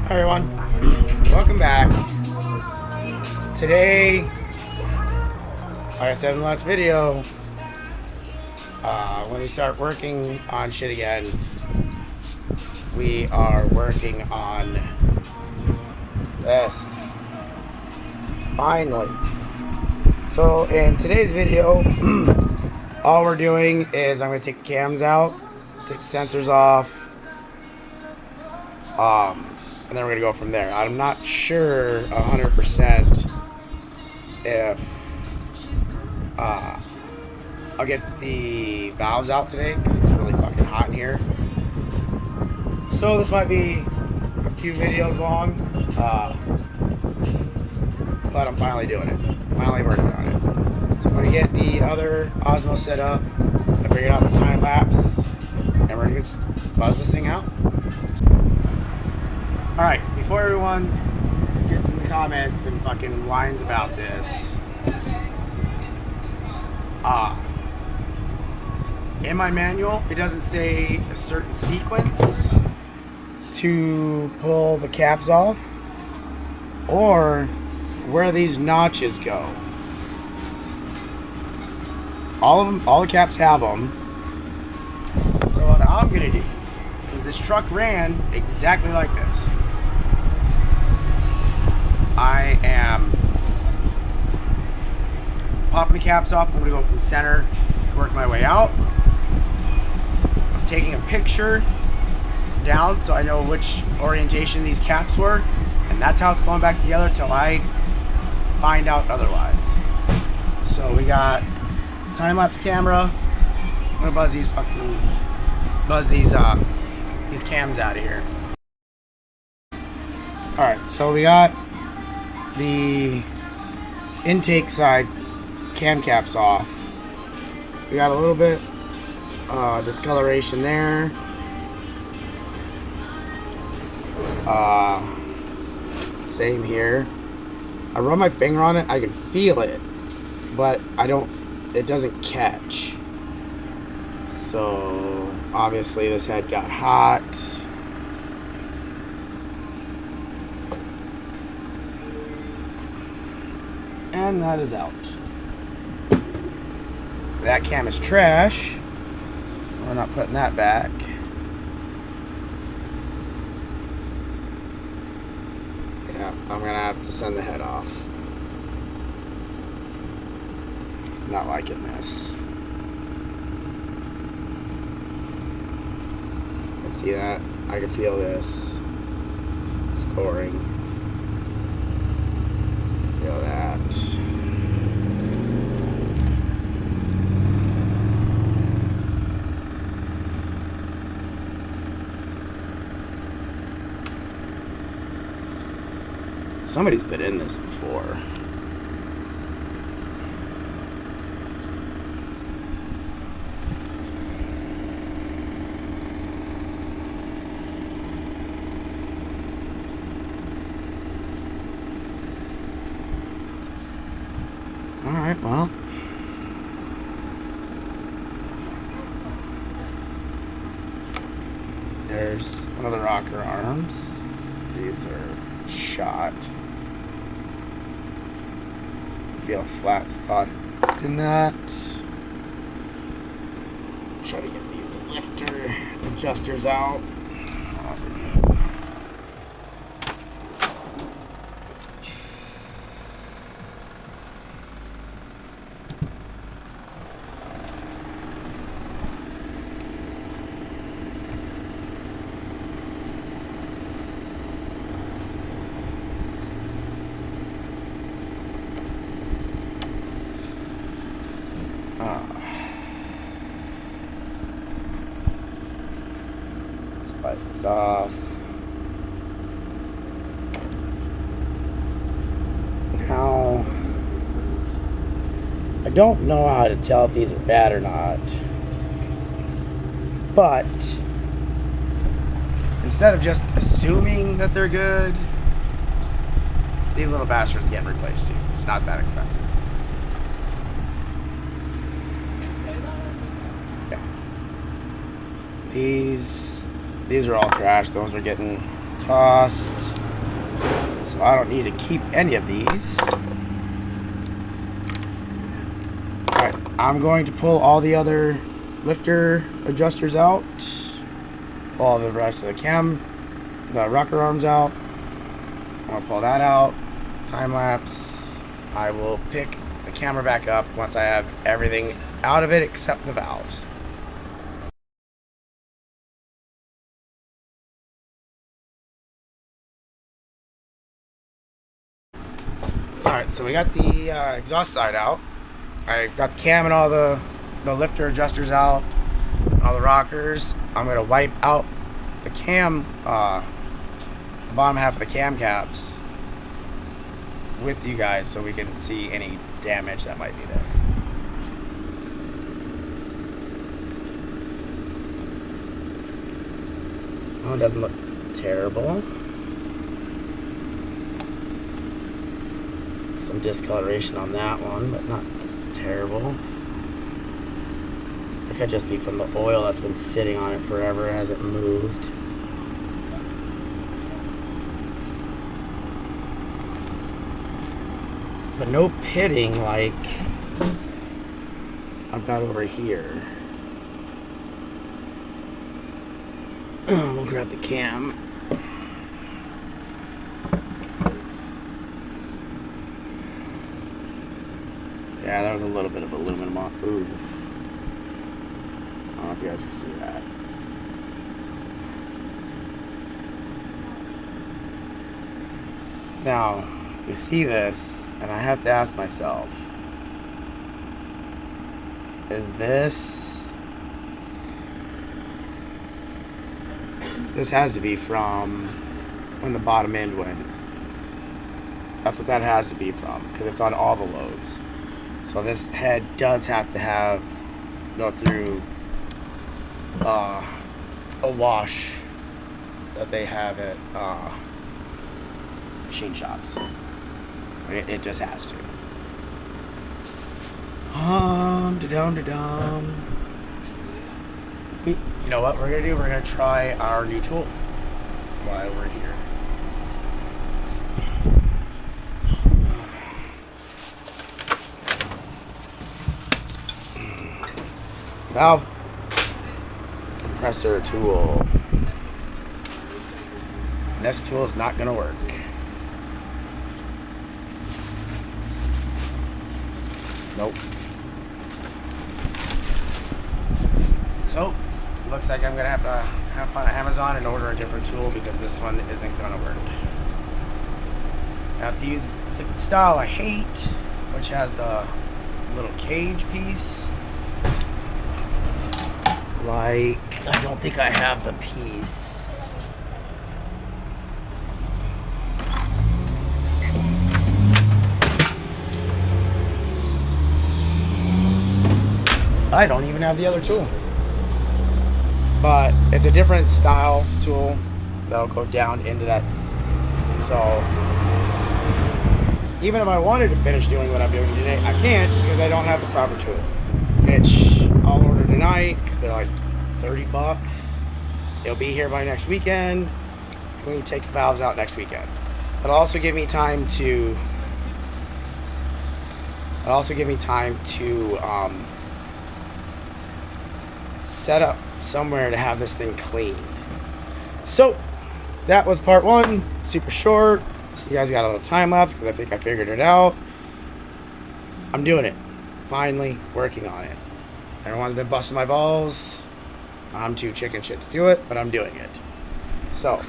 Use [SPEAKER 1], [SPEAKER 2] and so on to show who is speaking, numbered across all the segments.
[SPEAKER 1] Hi everyone, welcome back. Today, like I said in the last video, when we start working on shit again, we are working on this. Finally. So in today's video, all we're doing is I'm going to take the cams out, take the sensors off, and then we're going to go from there. I'm not sure 100% if I'll get the valves out today because it's really fucking hot in here. So this might be a few videos long, but I'm finally doing it. Finally working on it. So I'm going to get the other Osmo set up. I figured out the time lapse, and we're going to just buzz this thing out. Alright, before everyone gets in the comments and fucking whines about this, in my manual, it doesn't say a certain sequence to pull the caps off or where these notches go. All of them, all the caps have them. So what I'm gonna do is this truck ran exactly like this. I am popping the caps off. I'm gonna go from center, work my way out. I'm taking a picture down so I know which orientation these caps were, and that's how it's going back together till I find out otherwise. So we got time-lapse camera. I'm gonna buzz these cams out of here. Alright, so we got the intake side cam caps off. We got a little bit discoloration there. Same here. I run my finger on it, I can feel it, but it doesn't catch. So obviously this head got hot. And that is out. That cam is trash. We're not putting that back. Yeah, I'm gonna have to send the head off. Not liking this. Let's see that. I can feel this scoring. Feel that. Somebody's been in this before. Alright, well. There's one of the rocker arms. These are shot. Feel a flat spot in that. Try to get these lifter adjusters out. Let's fight this off. Now, I don't know how to tell if these are bad or not, but instead of just assuming that they're good, these little bastards get replaced too. It's not that expensive. Yeah. These are all trash. Those are getting tossed. So I don't need to keep any of these. Alright, I'm going to pull all the other lifter adjusters out. All the rest of the rocker arms out. I'm going to pull that out. Time lapse. I will pick the camera back up once I have everything out of it except the valves. Alright, so we got the exhaust side out. I got the cam and all the lifter adjusters out, all the rockers. I'm going to wipe out the cam, the bottom half of the cam caps with you guys so we can see any damage that might be there. Oh, it doesn't look terrible. Some discoloration on that one, but not terrible. It could just be from the oil that's been sitting on it forever. It hasn't moved. But no pitting like I've got over here. We'll grab the cam. Yeah, that was a little bit of aluminum on. Ooh. I don't know if you guys can see that. Now, you see this, and I have to ask myself, is this has to be from when the bottom end went. That's what that has to be from, because it's on all the loads. So this head does have to go through a wash that they have at machine shops. It just has to. You know what we're gonna do? We're gonna try our new tool while we're here. Valve compressor tool. And this tool is not going to work. Nope. So, looks like I'm going to have to hop on Amazon and order a different tool because this one isn't going to work. I have to use the style I hate, which has the little cage piece. Like, I don't think I have the piece. I don't even have the other tool. But it's a different style tool that'll go down into that. So, even if I wanted to finish doing what I'm doing today, I can't because I don't have the proper tool. Which I'll order tonight because they're like $30. It'll be here by next weekend. We can take the valves out next weekend. It'll also give me time to set up somewhere to have this thing cleaned. So that was part one. Super short. You guys got a little time lapse because I think I figured it out. I'm doing it. Finally working on it. Everyone's been busting my balls. I'm too chicken shit to do it, but I'm doing it. So,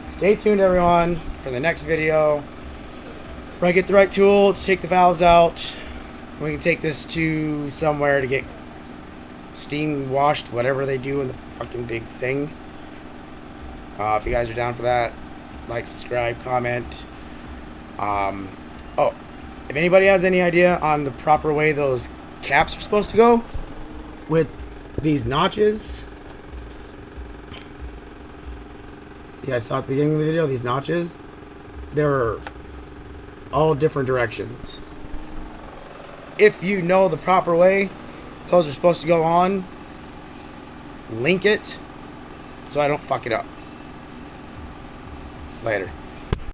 [SPEAKER 1] stay tuned everyone for the next video where I get the right tool to take the valves out. We can take this to somewhere to get steam washed, whatever they do in the fucking big thing. If you guys are down for that, like, subscribe, comment. If anybody has any idea on the proper way those caps are supposed to go with these notches, you guys saw at the beginning of the video, these notches, they're all different directions. If you know the proper way those are supposed to go on, link it so I don't fuck it up. Later.